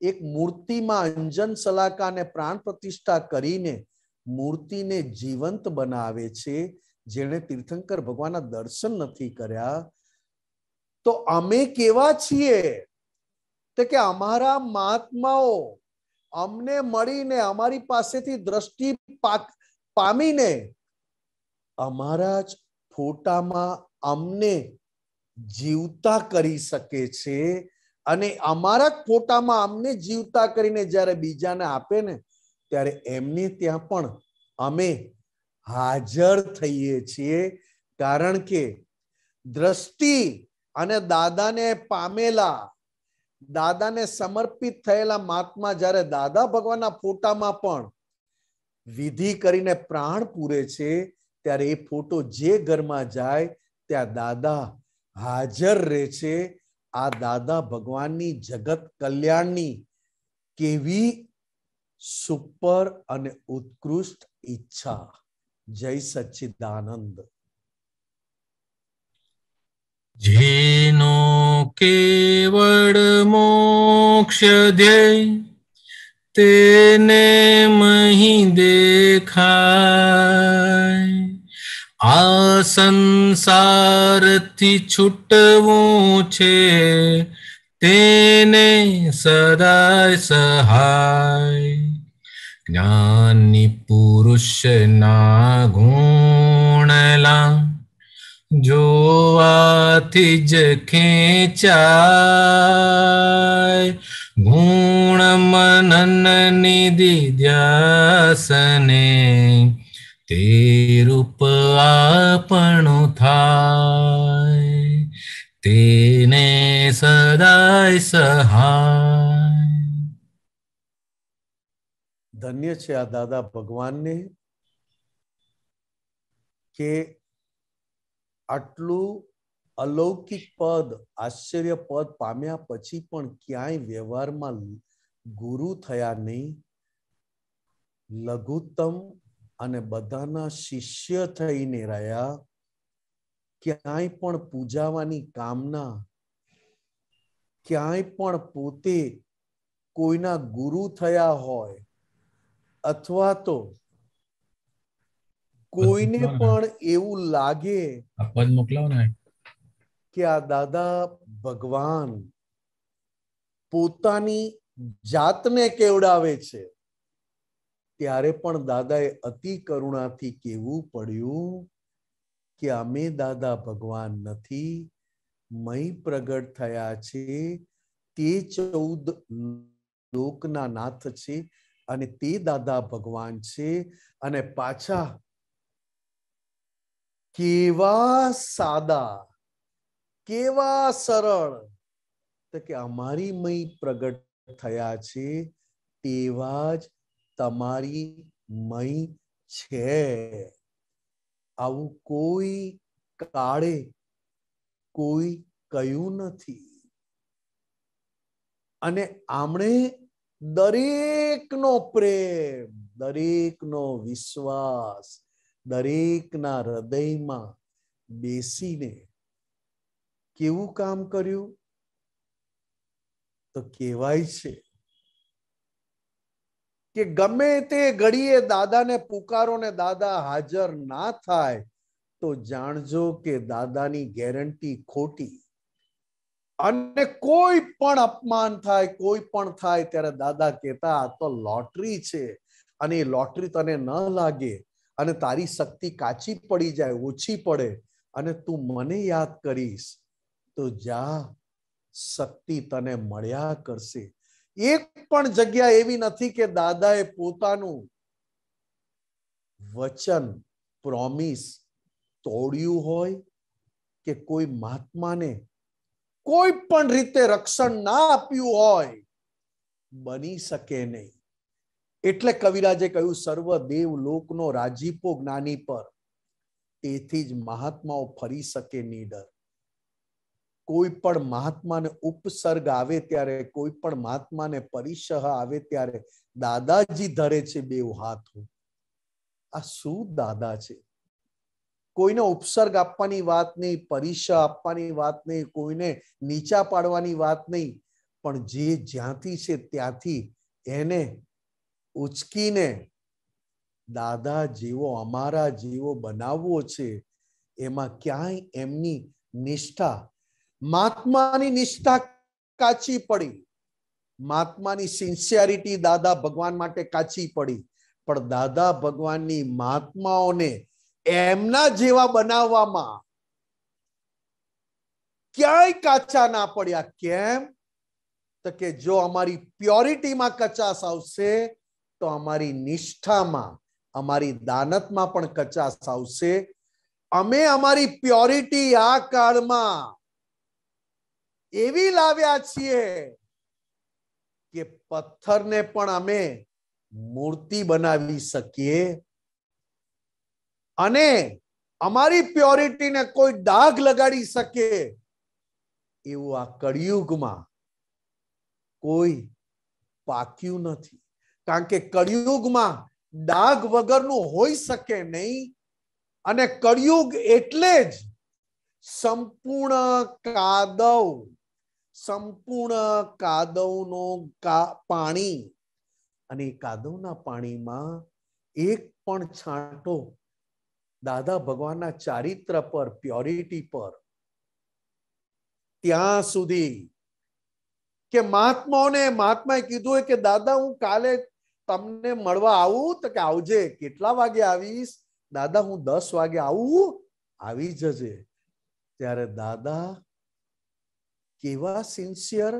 એક મૂર્તિમાં અંજન સલાકા અને પ્રાણ પ્રતિષ્ઠા કરીને મૂર્તિને જીવંત બનાવે છે. જેણે તીર્થંકર ભગવાનના દર્શન નથી કર્યા તો અમે કેવા છીએ તો કે અમારા મહાત્માઓ અમને મળીને અમારી પાસેથી દ્રષ્ટિ પામીને અમારા જ ફોટામાં અમને જીવતા કરી શકે છે અને અમારા જ ફોટામાં અમને જીવતા કરીને જ્યારે બીજાને આપે ને ત્યારે એમને ત્યાં પણ અમે હાજર થઈએ છીએ. કારણ કે દ્રષ્ટિ અને દાદાને પામેલા, દાદાને સમર્પિત થયેલા મહાત્મા જ્યારે દાદા ભગવાનના ફોટામાં પણ વિધિ કરીને પ્રાણ પૂરે છે ત્યારે એ ફોટો જે ઘરમાં જાય ત્યાં દાદા હાજર રહે છે. આ દાદા ભગવાનની જગત કલ્યાણની કેવી સુપર અને ઉત્કૃષ્ટ ઈચ્છા. જય સચ્ચિદાનંદ. જેનો કેવળ મોક્ષ ધ્યેય તેને મહી દેખાય. આ સંસારથી છૂટવું છે તેને સદાય સહાય. જ્ઞાની પુરુષના ગુણલા જોવાથી જ ખેંચાય. ગુણ મનન નિધિ ધ્યાસને તે રૂપ આપણું થાય. તેને સદાય સહાય. ધન્ય છે આ દાદા ભગવાનને કે આટલું અલૌકિક પદ, આશ્ચર્ય પદ પામ્યા પછી પણ ક્યાંય વ્યવહારમાં ગુરુ થયા નહીં. લઘુત્તમ અને બધાના શિષ્ય થઈને રહ્યા. ક્યાંય પણ પૂજાવાની કામના, ક્યાંય પણ પોતે કોઈના ગુરુ થયા હોય અથવા તો કોઈને પણ એવું લાગે કે આ દાદા ભગવાન પોતાની જાતને કેવડાવે છે ત્યારે પણ દાદાએ અતિ કરુણાથી કહેવું પડ્યું કે અમે દાદા ભગવાન નથી, મય પ્રગટ થયા છે તે 14 લોકના નાથ છે અને તે દાદા ભગવાન છે. અને પાછા કેવા સાદા, કેવા સરળ, તો કે અમારી મય પ્રગટ થયા છે તેવા જ તમારી મય છે. આવું કોઈ કાળે કોઈ કહ્યું નથી. અને આમણે દરેકનો પ્રેમ, દરેકનો વિશ્વાસ, દરેકના હૃદયમાં બેસીને કેવું કામ કર્યું તો કહેવાય છે કે ગમે તે ઘડીએ દાદાને પુકારો ને દાદા હાજર ના થાય તો જાણજો કે દાદાની ગેરંટી ખોટી. અને કોઈ પણ અપમાન થાય, કોઈ પણ થાય ત્યારે દાદા કહેતા આ તો લોટરી છે અને એ લોટરી તને ન લાગે અને તારી શક્તિ કાચી પડી જાય, ઓછી પડે અને તું મને યાદ કરીશ તો જા, શક્તિ તને મળ્યા કરશે. એક પણ જગ્યા એવી નથી કે દાદાએ પોતાનું વચન, પ્રોમિસ તોડ્યું હોય કે કોઈ મહાત્માને કોઈ પણ રીતે રક્ષણ ના આપ્યું હોય. બની શકે નહીં. એટલે કવિરાજે કહ્યું સર્વ દેવ લોકનો રાજીપો જ્ઞાની પર, તેથી જ મહાત્માઓ ફરી શકે નીડર. કોઈ પણ મહાત્માને ઉપસર્ગ આવે ત્યારે, કોઈ પણ મહાત્માને પરિસહ આવે ત્યારે દાદાજી ધરે છે બેવ હાથ. આ શું દાદા છે? કોઈને ઉપસર્ગ આપવાની વાત નહીં, પરિસહ આપવાની વાત નહીં, કોઈને નીચા પાડવાની વાત નહીં, પણ જે જ્યાંથી છે ત્યાંથી એને ઉચકીને દાદા જેવો અમારા જેવો બનાવવો છે, એમાં ક્યાંય એમની નિષ્ઠા, મહાત્માની નિષ્ઠા કાચી પડી, મહાત્માની સિન્સિયરિટી દાદા ભગવાન માટે કાચી પડી, પણ દાદા ભગવાનની મહાત્માઓને એમના જેવા બનાવવામાં ક્યાંય કાચા ના પડ્યા. કેમ? તો કે જો અમારી પ્યોરિટીમાં કચાશ આવશે તો અમારી નિષ્ઠામાં, અમારી દાનતમાં પણ કચાશ આવશે. અમે અમારી પ્યોરિટી આ કાળમાં એવી લાવ્યા છીએ કે પથ્થરને પણ અમે મૂર્તિ બનાવી શકીએ, અને અમારી પ્યોરિટીને કોઈ ડાઘ લગાડી શકે એવું આ કળિયુગમાં કોઈ પાક્યું નથી. કારણ કે કળિયુગમાં ડાઘ વગરનું હોઈ શકે નહીં, અને કળિયુગ એટલે જ સંપૂર્ણ કાદવ, સંપૂર્ણ કાદવનો પાણી, અને કાદવના પાણીમાં એક પણ છાંટો દાદા ભગવાનના ચારિત્ર પર, પ્યોરિટી પર, ત્યાં સુધી કે મહાત્માએ કીધું હોય કે દાદા હું કાલે તમને મળવા આવું, તો કે આવજે. કેટલા વાગે આવીશ? દાદા હું 10 વાગે આવું. આવી જજે. ત્યારે દાદા કેવા સિન્સિયર,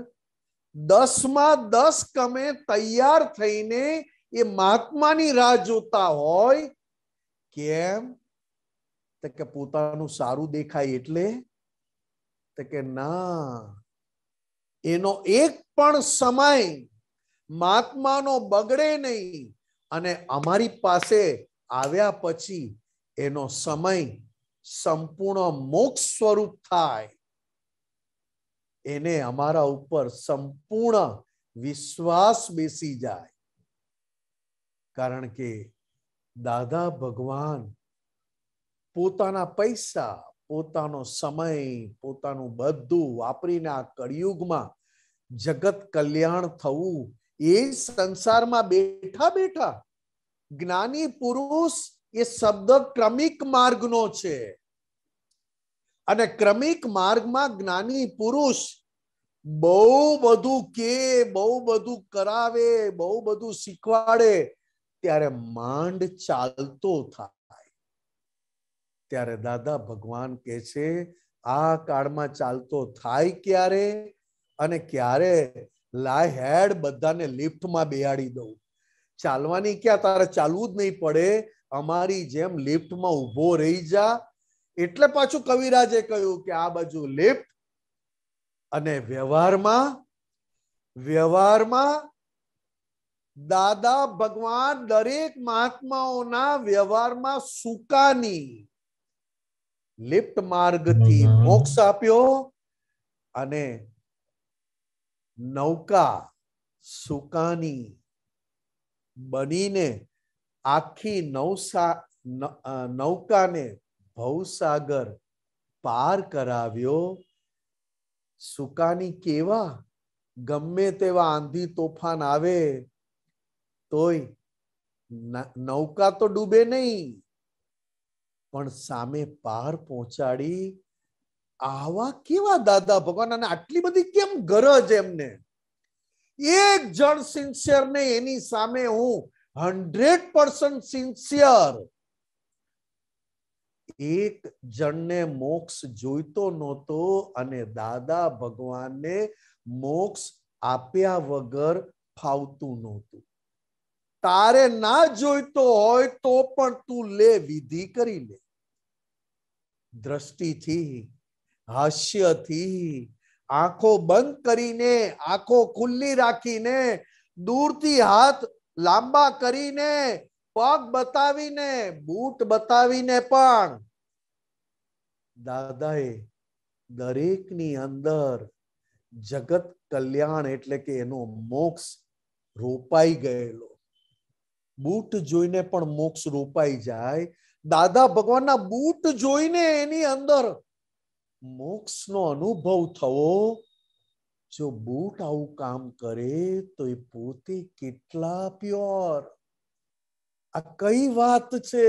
10 કમે તૈયાર થઈને એ મહાત્માની રાહ જોતા હોય. કેમ? તો કે પોતાનું સારું દેખાય એટલે? તો કે ના, એનો એક પણ સમય મહાત્માનો બગડે નહીં, અને અમારી પાસે આવ્યા પછી એનો સમય સંપૂર્ણ મોક્ષ સ્વરૂપ થાય, એને અમારા ઉપર સંપૂર્ણ વિશ્વાસ બેસી જાય. કારણ કે દાદા ભગવાન પોતાના પૈસા, પોતાનો સમય, પોતાનું બધું વાપરીને આ કળિયુગમાં જગત કલ્યાણ થવું, એ સંસારમાં બેઠા બેઠા, જ્ઞાની પુરુષ એ શબ્દ ક્રમિક માર્ગનો છે, અને ક્રમિક માર્ગમાં જ્ઞાની પુરુષ બહુ બધું કે, બહુ બધું કરાવે, બહુ બધું શીખવાડે, ત્યારે માંડ ચાલતો થાય. ત્યારે દાદા ભગવાન કહે છે આ કાળમાં ચાલતો થાય ક્યારે? અને ક્યારે લાય હેડ બધાને લિફ્ટમાં બેહાડી દઉં. ચાલવાની ક્યાં, તારે ચાલવું જ નહીં પડે, અમારી જેમ લિફ્ટમાં ઉભો રહી જા. એટલે પાછું કવિરાજે કહ્યું કે આ બાજુ લિફ્ટ, અને વ્યવહારમાં દાદા ભગવાન દરેક મહાત્માઓના વ્યવહારમાં સુકાની, લિફ્ટ માર્ગથી મોક્ષ આપ્યો, અને નૌકા સુકાની બનીને આખી નૌકાને ભવસાગર પાર કરાવ્યો. સુકાની કેવા, ગમે તેવા આંધી તોફાન આવે તોય નૌકા તો ડૂબે નહીં, પણ સામે પાર પહોંચાડી. આવા કેવા દાદા ભગવાન, અને આટલી બધી કેમ ગરજ એમને? એક જણ સિન્સિયર ને એની સામે હું 100% સિન્સિયર. એક જણને મોક્ષ જોઈતો નહોતો, અને દાદા ભગવાનને મોક્ષ આપ્યા વગર ફાવતું નહોતું. તારે ના જોઈતો હોય તો પણ તું લે, વિધિ કરી લે. દ્રષ્ટિથી, હાસ્યથી, આંખો બંધ કરીને, આંખો ખુલ્લી રાખીને, દૂરથી હાથ લાંબા કરીને, પગ બતાવીને, બૂટ બતાવીને પણ દાદાએ દરેકની અંદર જગત કલ્યાણ એટલે કે એનો મોક્ષ રોપાઈ ગયેલો. બૂટ જોઈને પણ મોક્ષ રોપાઈ જાય. દાદા ભગવાનના બૂટ જોઈને એની અંદર મોક્ષનો અનુભવ થવો. જો બૂટ આવું કામ કરે તો એ પોતે કેટલા પ્યોર. આ કઈ વાત છે?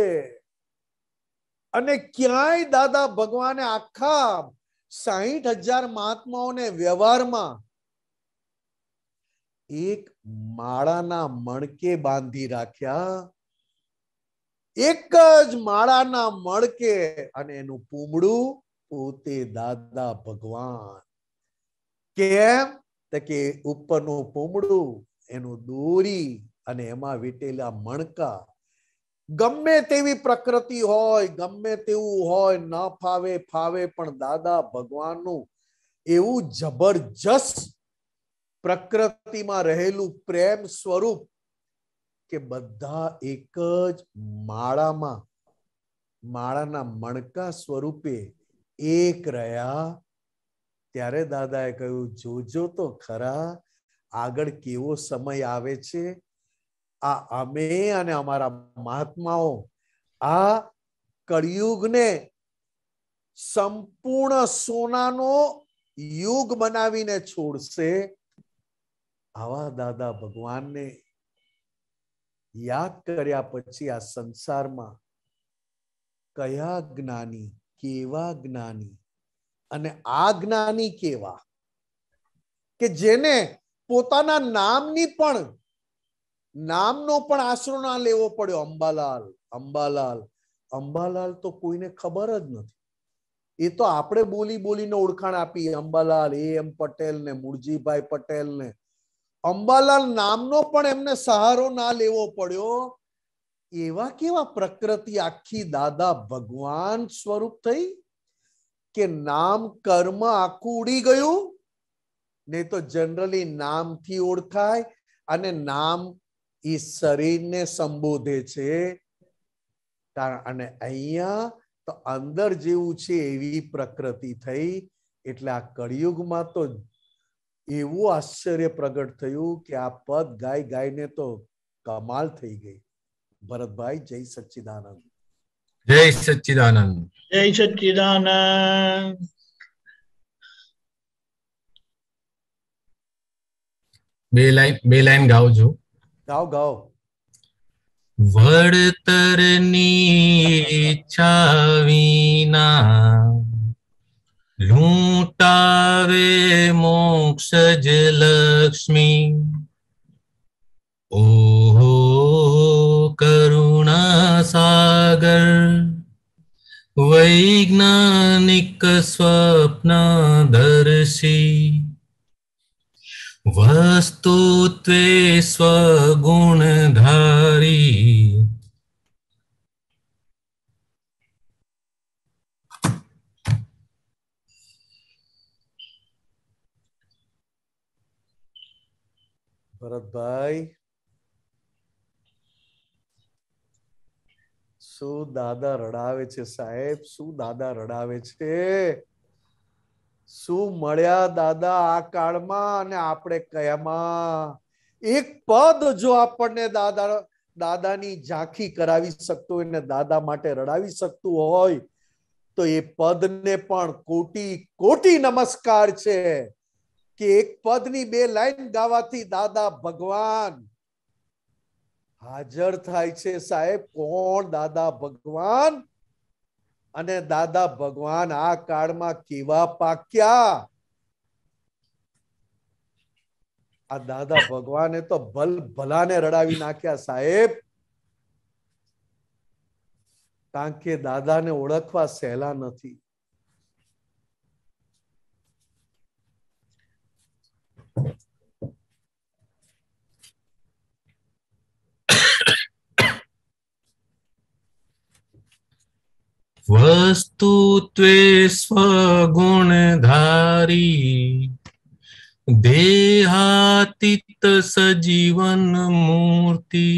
અને ક્યાંય દાદા ભગવાને આખા 60,000 મહાત્માઓને વ્યવહારમાં એક માળાના મણકે બાંધી રાખ્યા, એક જ માળાના મણકે, અને એનું પૂમડું પોતે દાદા ભગવાન. કેમ? કે ઉપરનું પૂમડું, એનું દોરી અને એમાં વીટેલા મણકા. ગમે તેવી પ્રકૃતિ હોય, ગમે તેવું હોય, ન ફાવે ફાવે, પણ દાદા ભગવાનનું એવું જબરજસ્ત પ્રકૃતિમાં રહેલું પ્રેમ સ્વરૂપ કે બધા એક જ માળામાં, માળાના મણકા સ્વરૂપે એક રહ્યા. ત્યારે દાદાએ કહ્યું, જોજો તો ખરા આગળ કેવો સમય આવે છે. આ અમે અને અમારા મહાત્માઓ આ કળિયુગને સંપૂર્ણ સોનાનો યુગ બનાવીને છોડશે. આવા દાદા ભગવાનને યાદ કર્યા પછી આ સંસારમાં કયા જ્ઞાની, કેવા જ્ઞાની, અને આ જ્ઞાની કેવા કે જેને પોતાના નામનો પણ આશરો ના લેવો પડ્યો. અંબાલાલ, અંબાલાલ, અંબાલાલ તો કોઈને ખબર જ નથી. એ તો આપણે બોલી બોલીને ઓળખાણ આપી, અંબાલાલ, એમ પટેલ ને મુરજીભાઈ પટેલ ને. અંબાલાલ નામનો પણ એમને સહારો ના લેવો પડ્યો. એવા કેવા પ્રકૃતિ આખી દાદા ભગવાન સ્વરૂપ થઈ કે નામ કર્મ આખું ઉડી ગયું. નહીં તો જનરલી નામથી ઓળખાય, અને નામ એ શરીરને સંબોધે છે. અને અહીંયા તો અંદર જેવું છે એવી પ્રકૃતિ થઈ. એટલે આ કળિયુગમાં તો એવું આશ્ચર્ય પ્રગટ થયું કે આ પદ ગાય ગાયને તો કમાલ થઈ ગઈ. ભરતભાઈ, જય સચ્ચિદાનંદ. જય સચ્ચિદાનંદ. જય સચ્ચિદાનંદ. બે લાઈન ગાવજો. ગાઓ ગાઓ. વડતરની ઈચ્છા વિના લૂંટાવે મોક્ષ જ લક્ષ્મી. ઓહો કરુણા સાગર વૈજ્ઞાનિક સ્વપ્નદર્શી. વસ્તુત્વે સ્વગુણધારી ભરતભાઈ, શું દાદા રડાવે છે સાહેબ? શું દાદા રડાવે છે? શું મળ્યા દાદા આ કાળમાં અને આપણે કયામાં? એક પદ જો આપણને દાદાની ઝાંખી કરાવી શકતું હોય ને દાદા માટે રડાવી શકતું હોય તો એ પદને પણ કોટી કોટી નમસ્કાર છે કે એક પદની 2 લાઈન ગાવાથી દાદા ભગવાન હાજર થાય છે. સાહેબ, કોણ દાદા ભગવાન? અને દાદા ભગવાન આ કાળમાં કેવા પાક્યા? આ દાદા ભગવાને તો ભલાને રડાવી નાખ્યા સાહેબ. કારણ કે દાદાને ઓળખવા સહેલા નથી. વસ્તુત્વે સ્વગુણધારી દેહાતીત સજીવન મૂર્તિ.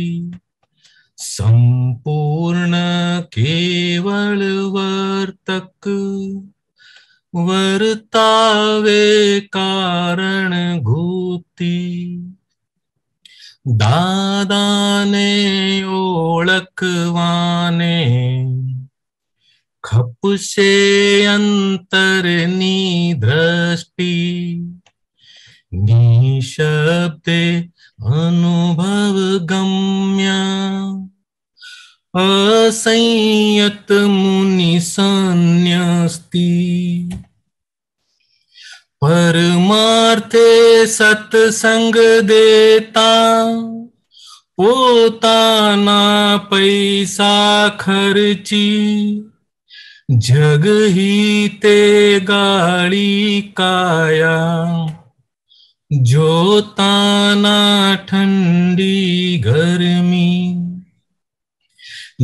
સંપૂર્ણ કેવળ વર્તક વર્તાવે કારણ ગુપ્તિ. દાદાને ઓળખવાને ખપશે અંતરની દ્રષ્ટિ. નિશબ્દે અનુભવ ગમ્યા असंयत मुनि संन्यस्ति परमार्थे सत्संग देता पोताना पैसा खर्ची जग हिते गाड़ी काया जोताना ठंडी गर्मी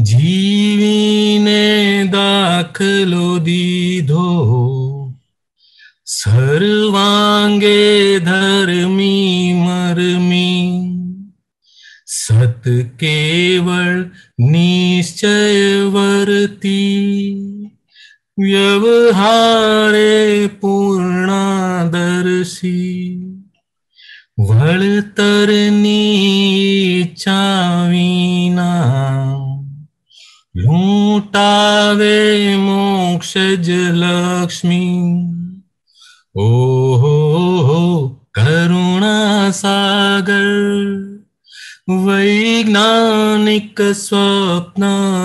जीवीने दाखलो दीधो सर्वांगे धर्मी मरमी सत केवल निश्चय वर्ती व्यवहारे पूर्णादर्शी वळतरनी चावीना लूटावे मोक्षज लक्ष्मी ओहो करुणा सागर वैज्ञानिक स्वप्नदर्शी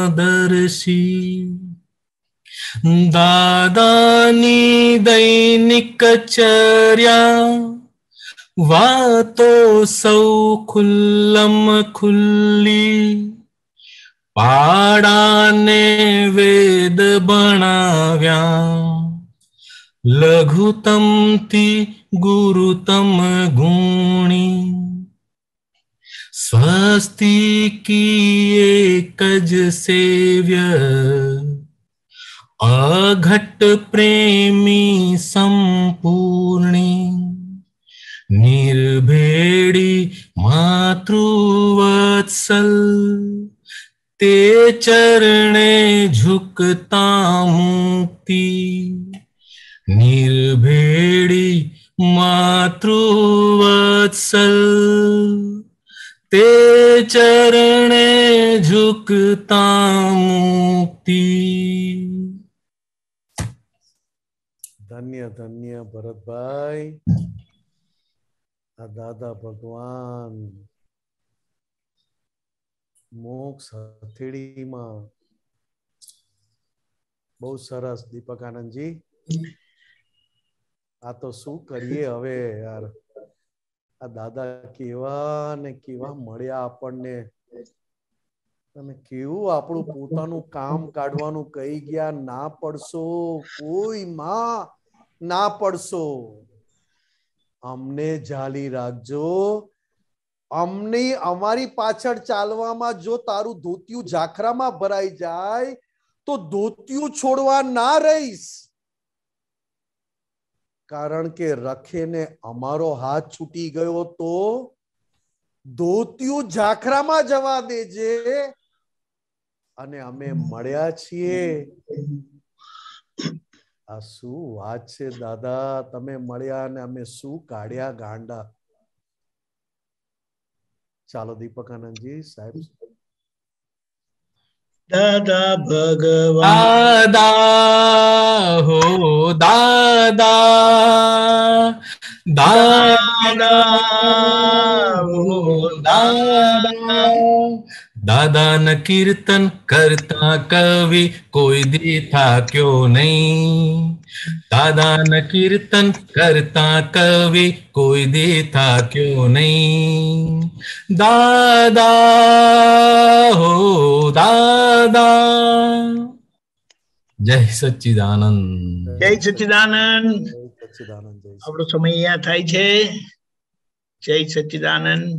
दादानी दैनिक चर्या वातो सौ खुल्लम खुल्ली पाडाने वेद बनाव्या लघुतम ती गुरुतम गुणी स्वस्ति की एकज सेव्य अघट प्रेमी संपूर्णी निर्भेड़ी मातृवत्सल ते चरणे झुकता मुक्ति निर्भेड़ी मातृवत्सल ते चरणे झुकता मुक्ति। धन्य धन्य भरत भाई आ दादा भगवान मोक्ष हथेड़ी में बहुत सरस दीपक आनंद जी आ तो शू करिए हवे यार आ दादा केवा ने केवा मळ्या आपणने અને કેવું આપણું પોતાનું કામ કાઢવાનું કહી ગયા ના પડશો કોઈ માં ના પડશો અમને જાલી રાખજો અમને અમારી પાછળ ચાલવામાં જો તારું ધોતિયું ઝાખરામાં ભરાઈ જાય તો ધોતિયું છોડવા ના રહીશ કારણ કે રખેને અમારો હાથ છૂટી ગયો તો ધોતિયું ઝાખરામાં જવા દેજે અને અમે મળ્યા છીએ આ શું વાત છે દાદા તમે મળ્યા અને અમે શું કાઢ્યા ગાંડા ચાલો દીપક આનંદજી સાહેબ दादा भगवान दादा हो दादा दादा हो दादा दादा न कीर्तन करता कवि कोई देता क्यों नहीं दादा न कीर्तन करता कवि कोई देता क्यों नहीं दादा हो दादा। जय सच्चिदानंद जय सच्चिदानंद। સચ્ચિદાનંદ જય આપણો સમય અહીંયા થાય છે। જય સચ્ચિદાનંદ।